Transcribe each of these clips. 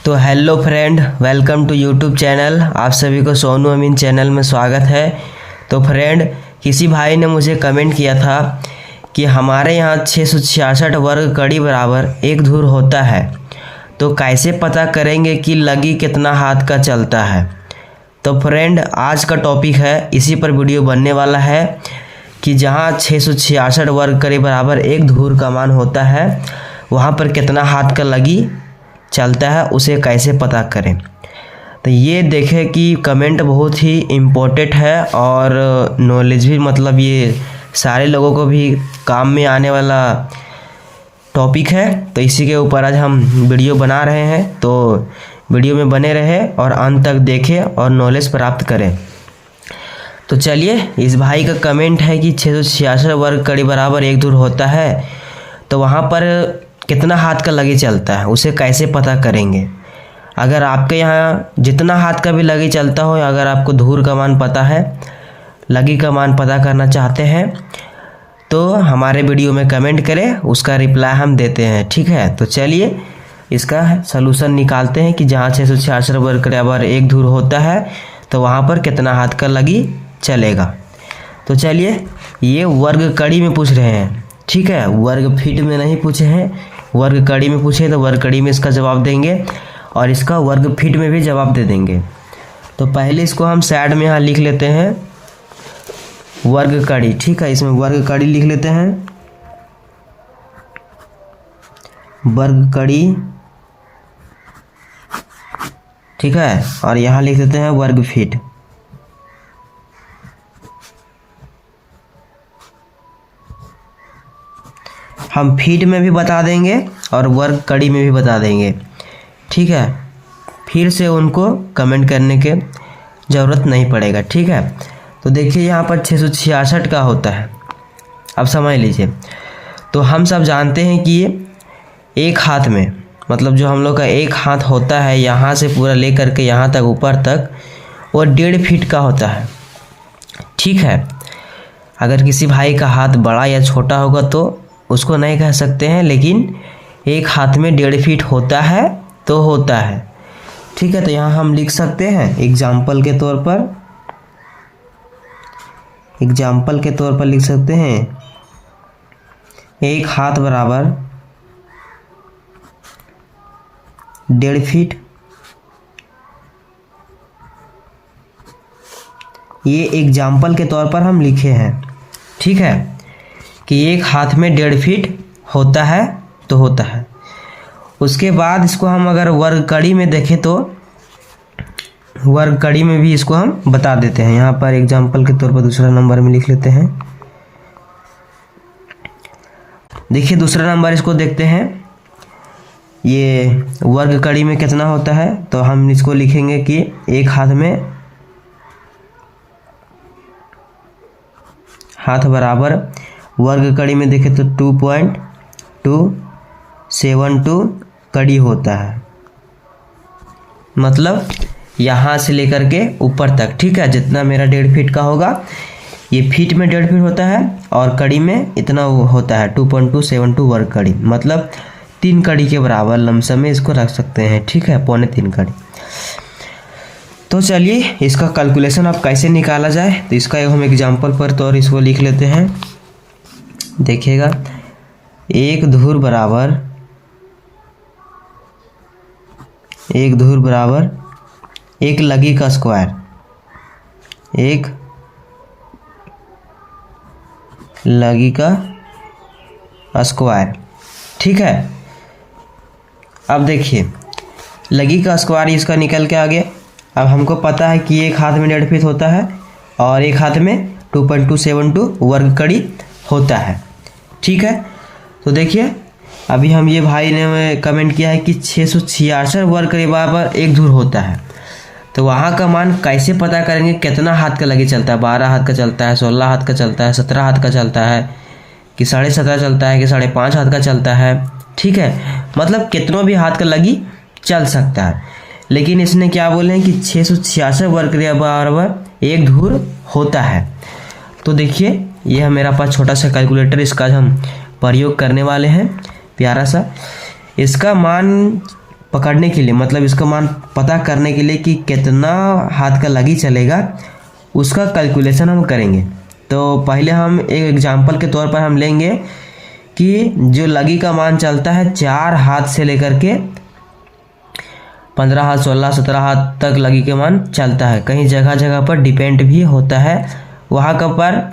तो hello friend, welcome to YouTube channel. आप सभी को सोनू अमीन चैनल में स्वागत है। तो फ्रेंड, किसी भाई ने मुझे कमेंट किया था कि हमारे यहाँ 666 वर्ग कड़ी बराबर एक धूर होता है, तो कैसे पता करेंगे कि लगी कितना हाथ का चलता है। तो फ्रेंड, आज का टॉपिक है, इसी पर वीडियो बनने वाला है कि जहाँ 666 वर्ग कड़ी बराबर एक धूर का मान होता है, वहाँ पर कितना हाथ का लगी चलता है, उसे कैसे पता करें। तो ये देखें कि कमेंट बहुत ही इम्पोर्टेंट है और नॉलेज भी, मतलब ये सारे लोगों को भी काम में आने वाला टॉपिक है। तो इसी के ऊपर आज हम वीडियो बना रहे हैं, तो वीडियो में बने रहे और अंत तक देखें और नॉलेज प्राप्त करें। तो चलिए, इस भाई का कमेंट है कि 666 वर्ग कड़ी बराबर एक धूर होता है, तो वहाँ पर कितना हाथ का लगी चलता है, उसे कैसे पता करेंगे। अगर आपके यहाँ जितना हाथ का भी लगी चलता हो, अगर आपको धूर का मान पता है, लगी का मान पता करना चाहते हैं, तो हमारे वीडियो में कमेंट करें, उसका रिप्लाई हम देते हैं। ठीक है, तो चलिए इसका सलूशन निकालते हैं कि जहाँ 666 वर्ग के बराबर एक धूर होता है, तो वहाँ पर कितना हाथ का लगी चलेगा। तो चलिए, ये वर्ग कड़ी में पूछ रहे हैं, ठीक है, वर्ग फीट में नहीं पूछे हैं, वर्ग कड़ी में पूछे तो वर्ग कड़ी में इसका जवाब देंगे और इसका वर्ग फीट में भी जवाब दे देंगे। तो पहले इसको हम साइड में यहाँ लिख लेते हैं वर्ग कड़ी। ठीक है, इसमें वर्ग कड़ी लिख लेते हैं, वर्ग कड़ी। ठीक है, और यहाँ लिख देते हैं वर्ग फीट। हम फीट में भी बता देंगे और वर्ग कड़ी में भी बता देंगे। ठीक है, फिर से उनको कमेंट करने के ज़रूरत नहीं पड़ेगा। ठीक है, तो देखिए यहाँ पर 666 का होता है, अब समझ लीजिए। तो हम सब जानते हैं कि ये एक हाथ में, मतलब जो हम लोग का एक हाथ होता है, यहाँ से पूरा लेकर के यहाँ तक ऊपर तक, वो 1.5 फीट का होता है। ठीक है, अगर किसी भाई का हाथ बड़ा या छोटा होगा तो उसको नहीं कह सकते हैं, लेकिन एक हाथ में 1.5 फीट होता है तो होता है। ठीक है, तो यहाँ हम लिख सकते हैं एग्जाम्पल के तौर पर, लिख सकते हैं एक हाथ बराबर 1.5 फीट। ये एग्जाम्पल के तौर पर हम लिखे हैं। ठीक है, कि एक हाथ में 1.5 फीट होता है तो होता है। उसके बाद इसको हम अगर वर्ग कड़ी में देखें तो वर्ग कड़ी में भी इसको हम बता देते हैं। यहाँ पर एग्जाम्पल के तौर पर दूसरा नंबर में लिख लेते हैं। देखिए दूसरा नंबर, इसको देखते हैं, ये वर्ग कड़ी में कितना होता है। तो हम इसको लिखेंगे कि एक हाथ में हाथ बराबर वर्ग कड़ी में देखें तो 2.272 कड़ी होता है, मतलब यहाँ से लेकर के ऊपर तक। ठीक है, जितना मेरा 1.5 फीट का होगा, ये फीट में 1.5 फीट होता है और कड़ी में इतना होता है 2.272 वर्ग कड़ी, मतलब 3 कड़ी के बराबर लमसम में इसको रख सकते हैं। ठीक है, 3.25 कड़ी। तो चलिए इसका कैलकुलेशन अब कैसे निकाला जाए, तो इसका हम एग्जाम्पल पर तो और इसको लिख लेते हैं। देखिएगा, एक धूर बराबर एक लगी का स्क्वायर, एक लगी का स्क्वायर। ठीक है, अब देखिए लगी का स्क्वायर इसका निकल के आ गया। अब हमको पता है कि एक हाथ में 1.5 फीट होता है और एक हाथ में 2.272 वर्ग कड़ी होता है। ठीक है, तो देखिए अभी हम, ये भाई ने कमेंट किया है कि 666 वर्ग कड़ी बराबर एक धूर होता है, तो वहाँ का मान कैसे पता करेंगे, कितना हाथ का लगी चलता है, 12 हाथ का चलता है, 16 हाथ का चलता है, 17 हाथ का चलता है, कि 17.5 चलता है, कि 5.5 हाथ का चलता है। ठीक है, मतलब कितनों भी हाथ का लगी चल सकता है, लेकिन इसने क्या बोले हैं कि 666 वर्ग कड़ी बराबर एक धूर होता है। तो देखिए यह मेरा पास छोटा सा कैलकुलेटर, इसका हम प्रयोग करने वाले हैं, प्यारा सा। इसका मान पकड़ने के लिए, मतलब इसका मान पता करने के लिए कि कितना हाथ का लगी चलेगा, उसका कैलकुलेशन हम करेंगे। तो पहले हम एक एग्जांपल के तौर पर हम लेंगे कि जो लगी का मान चलता है 4 हाथ से लेकर के 15 हाथ 16 17 हाथ तक लगी के मान चलता है। कहीं जगह जगह पर डिपेंड भी होता है, वहाँ का पर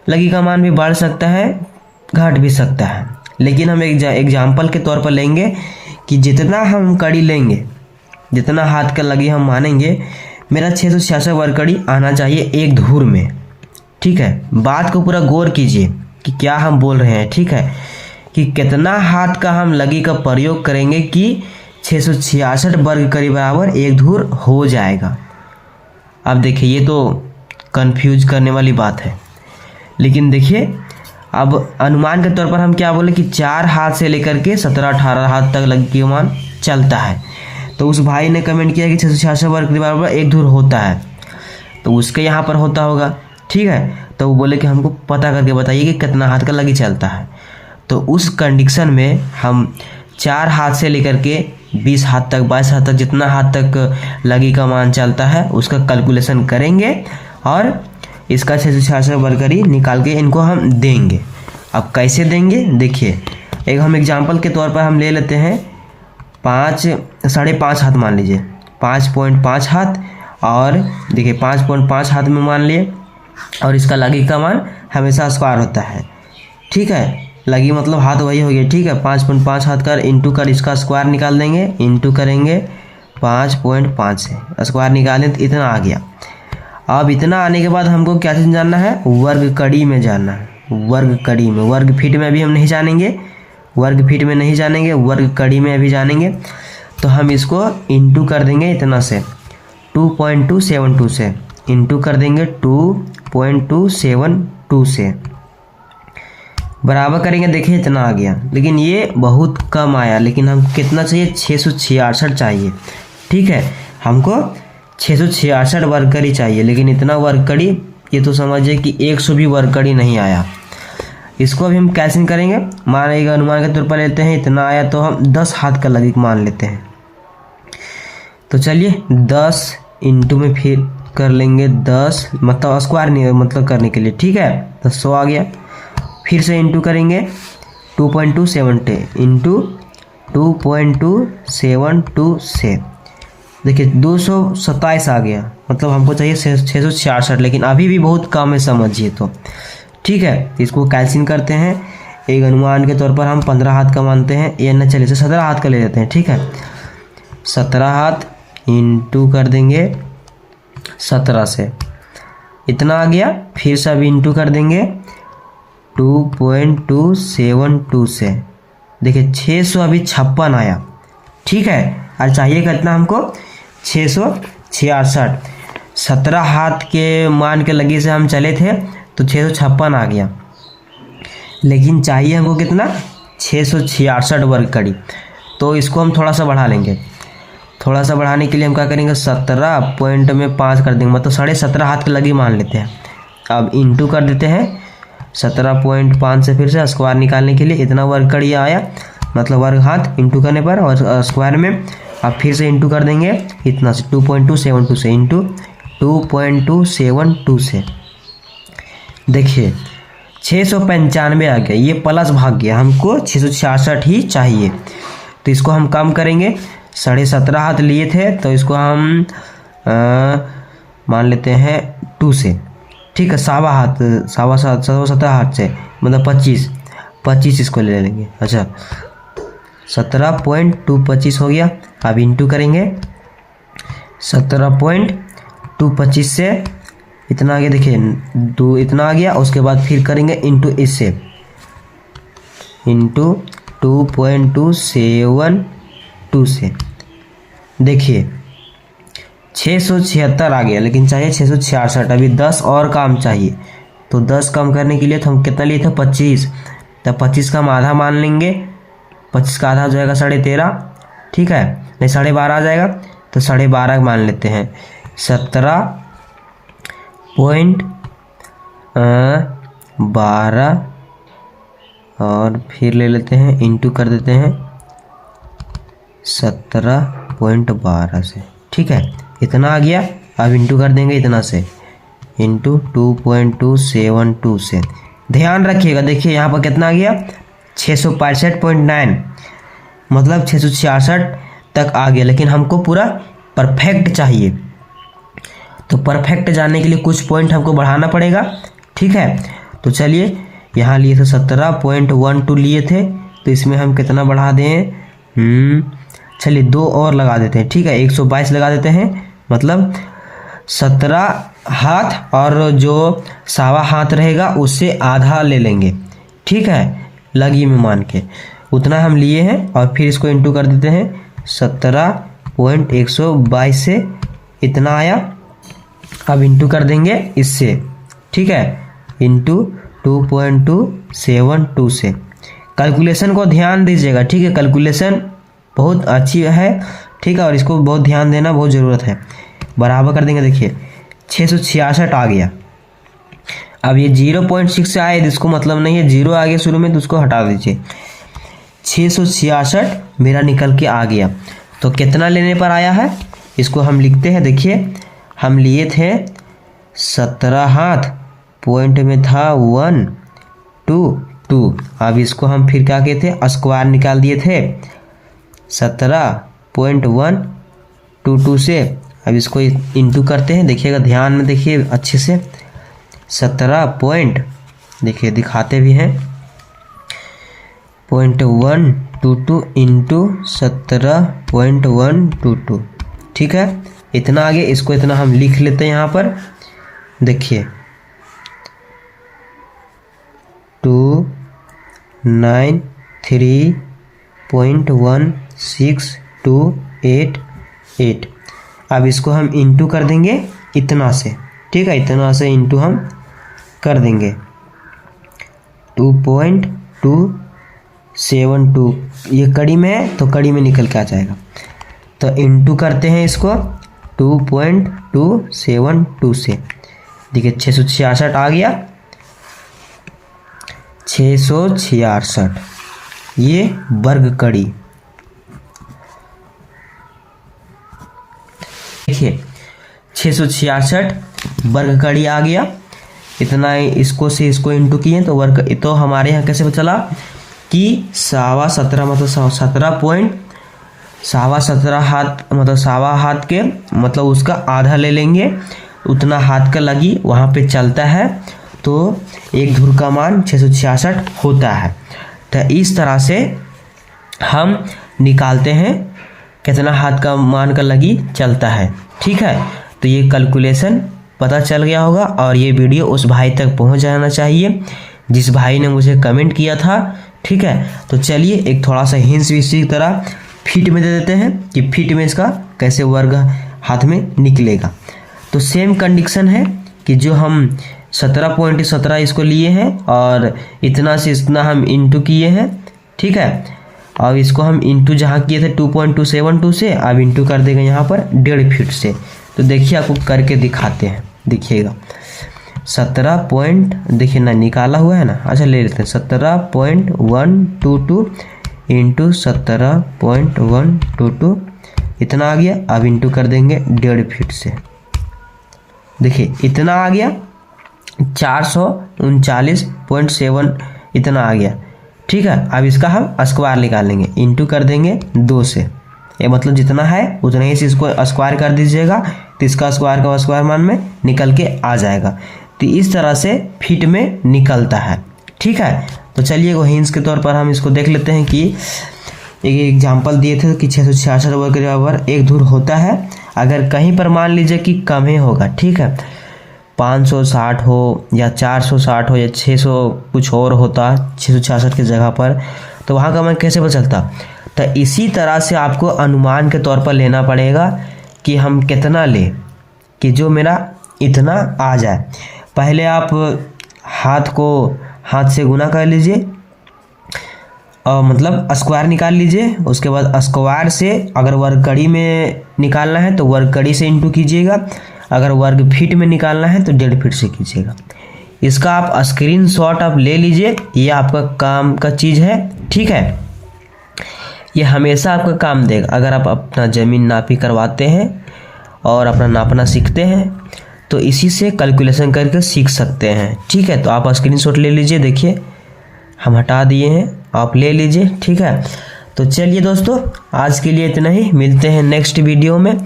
लगी का मान भी बढ़ सकता है, घट भी सकता है। लेकिन हम एक एग्जाम्पल के तौर पर लेंगे कि जितना हम कड़ी लेंगे, जितना हाथ का लगी हम मानेंगे, मेरा 666 वर्ग कड़ी आना चाहिए एक धूर में। ठीक है, बात को पूरा गौर कीजिए कि क्या हम बोल रहे हैं। ठीक है, कि कितना हाथ का हम लगी का प्रयोग करेंगे कि 666 वर्ग कड़ी बराबर एक धूर हो जाएगा। अब देखिए, ये तो कंफ्यूज करने वाली बात है, लेकिन देखिए अब अनुमान के तौर पर हम क्या बोले कि 4 हाथ से लेकर के 17-18 हाथ तक लगी का मान चलता है। तो उस भाई ने कमेंट किया कि 666 वर्ग कड़ी बराबर एक धूर होता है, तो उसके यहाँ पर होता होगा। ठीक है, तो वो बोले कि हमको पता करके बताइए कि कितना हाथ का लगी चलता है। तो उस कंडीशन में हम 4 हाथ से लेकर के 20 हाथ तक 22 हाथ तक जितना हाथ तक लगी का मान चलता है उसका कैलकुलेशन करेंगे और इसका 666 वर्ग कड़ी निकाल के इनको हम देंगे। अब कैसे देंगे देखिए, एक हम एग्जांपल के तौर पर हम ले लेते हैं 5.5 हाथ मान लीजिए, 5.5 हाथ, और देखिए 5.5 हाथ में मान लिए, और इसका लगी का मान हमेशा स्क्वायर होता है। ठीक है, लगी मतलब हाथ वही हो गया। ठीक है, 5.5 हाथ कर इंटू कर इसका स्क्वायर निकाल देंगे, इंटू करेंगे 5.5 से स्क्वायर निकालें तो इतना आ गया। अब इतना आने के बाद हमको क्या चीज़ जानना है, वर्ग कड़ी में जानना है। वर्ग कड़ी में, वर्ग फीट में अभी हम नहीं जानेंगे, वर्ग फीट में नहीं जानेंगे, वर्ग कड़ी में अभी जानेंगे। तो हम इसको इंटू कर देंगे इतना से 2.272 से, इंटू कर देंगे 2.272 से, बराबर करेंगे। देखिए इतना आ गया, लेकिन ये बहुत कम आया। लेकिन हम कितना चाहिए, 666 चाहिए। ठीक है, हमको 666 वर्ग कड़ी चाहिए, लेकिन इतना वर्ग कड़ी, ये तो समझिए कि 100 भी वर्ग कड़ी नहीं आया। इसको अभी हम कैसे करेंगे, मानेगा अनुमान के तौर पर लेते हैं, इतना आया तो हम 10 हाथ का लगी मान लेते हैं। तो चलिए 10 इंटू में फिर कर लेंगे 10, मतलब स्क्वायर नहीं मतलब करने के लिए। ठीक है, तो 100 आ गया। फिर से इंटू करेंगे 2.272 इंटू 2.272 से, देखिए 227 आ गया, मतलब हमको चाहिए 666, लेकिन अभी भी बहुत कम है समझिए तो। ठीक है, इसको कैल्सिन करते हैं। एक अनुमान के तौर पर हम 15 हाथ का मानते हैं, ये न चले 17 हाथ का ले लेते हैं। ठीक है, 17 हाथ इंटू कर देंगे 17 से, इतना आ गया। फिर से अभी इंटू कर देंगे 2.272 से, देखिए 600 अभी 56 आया। ठीक है, और चाहिए कितना हमको, 666। 17 हाथ के मान के लगी से हम चले थे तो 656 आ गया, लेकिन चाहिए हमको कितना, 666 वर्ग कड़ी। तो इसको हम थोड़ा सा बढ़ा लेंगे। थोड़ा सा बढ़ाने के लिए हम क्या करेंगे, 17.5 कर देंगे, मतलब 17.5 हाथ की लगी मान लेते हैं। अब इंटू कर देते हैं 17.5 से, फिर से स्क्वायर निकालने के लिए इतना वर्ग कड़ी आया, मतलब वर्ग हाथ इंटू करने पर, और स्क्वायर में अब फिर से इंटू कर देंगे इतना से 2.272 से, इंटू 2.272 से। देखिए 695 आ गया, ये प्लस भाग गया, हमको 666 ही चाहिए। तो इसको हम कम करेंगे, 17.5 हाथ लिए थे तो इसको हम मान लेते हैं 2 से। ठीक है, 17 हाथ से मतलब 25 इसको ले लेंगे। अच्छा 17.225 हो गया। अब इंटू करेंगे 17.225 से, इतना आ गया, देखिए 2 इतना आ गया। उसके बाद फिर करेंगे इंटू इससे, इंटू 2.272 से, देखिए 676 आ गया, लेकिन चाहिए 666। अभी 10 और काम चाहिए, तो 10 कम करने के लिए तो हम कितना लिए थे, 25। तो 25 का हम आधा मान लेंगे, 25 का आधा हो जाएगा 13.5। ठीक है, नहीं 12.5 आ जाएगा, तो 12.5 मान लेते हैं। 17.12 और फिर ले लेते हैं इंटू कर देते हैं 17.12 से, ठीक है, इतना आ गया। अब इंटू कर देंगे इतना से, इंटू 2.272 से। ध्यान रखिएगा, देखिए यहाँ पर कितना आ गया, 665.9, मतलब 666 तक आ गया। लेकिन हमको पूरा परफेक्ट चाहिए, तो परफेक्ट जाने के लिए कुछ पॉइंट हमको बढ़ाना पड़ेगा, ठीक है। तो चलिए, यहाँ लिए थे 17.12 लिए थे, तो इसमें हम कितना बढ़ा दें, चलिए 2 और लगा देते हैं, ठीक है, 122 लगा देते हैं। मतलब 17 हाथ और जो सावा हाथ रहेगा उससे आधा ले लेंगे, ठीक है, लगी में मान के उतना हम लिए हैं। और फिर इसको इंटू कर देते हैं 17.122 से, इतना आया। अब इंटू कर देंगे इससे, ठीक है, इंटू 2.272 से। कैलकुलेशन को ध्यान दीजिएगा, ठीक है, कैलकुलेशन बहुत अच्छी है, ठीक है, और इसको बहुत ध्यान देना बहुत ज़रूरत है। बराबर कर देंगे, देखिए 666 आ गया। अब ये 0.6 से आए, इसको मतलब नहीं है, 0 आ गया शुरू में तो उसको हटा दीजिए। 666 मेरा निकल के आ गया। तो कितना लेने पर आया है, इसको हम लिखते हैं। देखिए हम लिए थे 17 हाथ, पॉइंट में था 1 2 2। अब इसको हम फिर क्या किए थे, स्क्वायर निकाल दिए थे 17.122 से। अब इसको इंटू करते हैं, देखिएगा ध्यान में, देखिए अच्छे से, 17 पॉइंट, देखिए दिखाते भी हैं, 0.122 इंटू 17.122, ठीक है, इतना आगे। इसको इतना हम लिख लेते हैं यहाँ पर, देखिए 293.16288। अब इसको हम इंटू कर देंगे इतना से, ठीक है, इतना से इंटू हम कर देंगे 2.272। ये कड़ी में है तो कड़ी में निकल के आ जाएगा, तो इंटू करते हैं इसको 2.272 से। देखिए 666 आ गया, 666 ये वर्ग कड़ी। देखिए 666 वर्ग कड़ी आ गया, इतना इसको से इसको इंटू किए तो वर्ग। तो हमारे यहाँ कैसे पता चला कि 17.5 मतलब 17.17 हाथ, मतलब सावा हाथ के मतलब उसका आधा ले लेंगे, उतना हाथ का लगी वहाँ पे चलता है, तो एक धुर का मान 666 होता है। तो इस तरह से हम निकालते हैं कितना हाथ का मान का लगी चलता है, ठीक है। तो ये कैलकुलेशन पता चल गया होगा, और ये वीडियो उस भाई तक पहुंच जाना चाहिए जिस भाई ने मुझे कमेंट किया था, ठीक है। तो चलिए एक थोड़ा सा हिंस इसी तरह फीट में दे देते हैं कि फीट में इसका कैसे वर्ग हाथ में निकलेगा। तो सेम कंडीशन है कि जो हम 17.17 इसको लिए हैं और इतना से इतना हम इंटू किए हैं, ठीक है। अब इसको हम इंटू जहाँ किए थे 2.272 से, अब इंटू कर देंगे यहाँ पर 1.5 फीट से। तो देखिए आपको करके दिखाते हैं, देखिएगा 17 पॉइंट, देखिए ना निकाला हुआ है ना, अच्छा ले लेते हैं 17.122 इंटू 17.122, इतना आ गया। अब इंटू कर देंगे 1.5 फीट से, देखिए इतना आ गया, 439.7 इतना आ गया, ठीक है। अब इसका हम स्क्वायर निकालेंगे, इंटू कर देंगे 2 से, ये मतलब जितना है उतना ही से इसको स्क्वायर कर दीजिएगा, तो इसका स्क्वायर का स्क्वायर मान में निकल के आ जाएगा। तो इस तरह से फीट में निकलता है, ठीक है। तो चलिए वो हिंस के तौर पर हम इसको देख लेते हैं कि एक एग्जाम्पल दिए थे कि 666 वर्ग के बराबर एक धुर होता है। अगर कहीं पर मान लीजिए कि कम ही होगा, ठीक है, 560 हो या 460 हो या 600 कुछ और होता 666 की जगह पर, तो वहाँ का मान कैसे पता चलता। तो इसी तरह से आपको अनुमान के तौर पर लेना पड़ेगा कि हम कितना लें कि जो मेरा इतना आ जाए। पहले आप हाथ को हाथ से गुना कर लीजिए और मतलब स्क्वायर निकाल लीजिए, उसके बाद स्क्वायर से अगर वर्ग कड़ी में निकालना है तो वर्ग कड़ी से इंटू कीजिएगा, अगर वर्ग फीट में निकालना है तो 1.5 फीट से कीजिएगा। इसका आप स्क्रीनशॉट आप ले लीजिए, ये आपका काम का चीज़ है, ठीक है। ये हमेशा आपका काम देगा। अगर आप अपना ज़मीन नापी करवाते हैं और अपना नापना सीखते हैं तो इसी से कैलकुलेशन करके सीख सकते हैं। ठीक है, तो आप स्क्रीनशॉट ले लीजिए। देखिए हम हटा दिए हैं, आप ले लीजिए। ठीक है, तो चलिए दोस्तों आज के लिए इतना ही, मिलते हैं नेक्स्ट वीडियो में।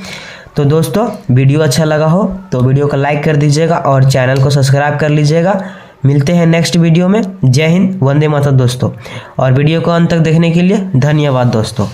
तो दोस्तों वीडियो अच्छा लगा हो तो वीडियो को लाइक कर दीजिएगा और चैनल को सब्सक्राइब कर लीजिएगा। मिलते हैं नेक्स्ट वीडियो में। जय हिंद, वंदे मातरम दोस्तों। और वीडियो को अंत तक देखने के लिए धन्यवाद दोस्तों।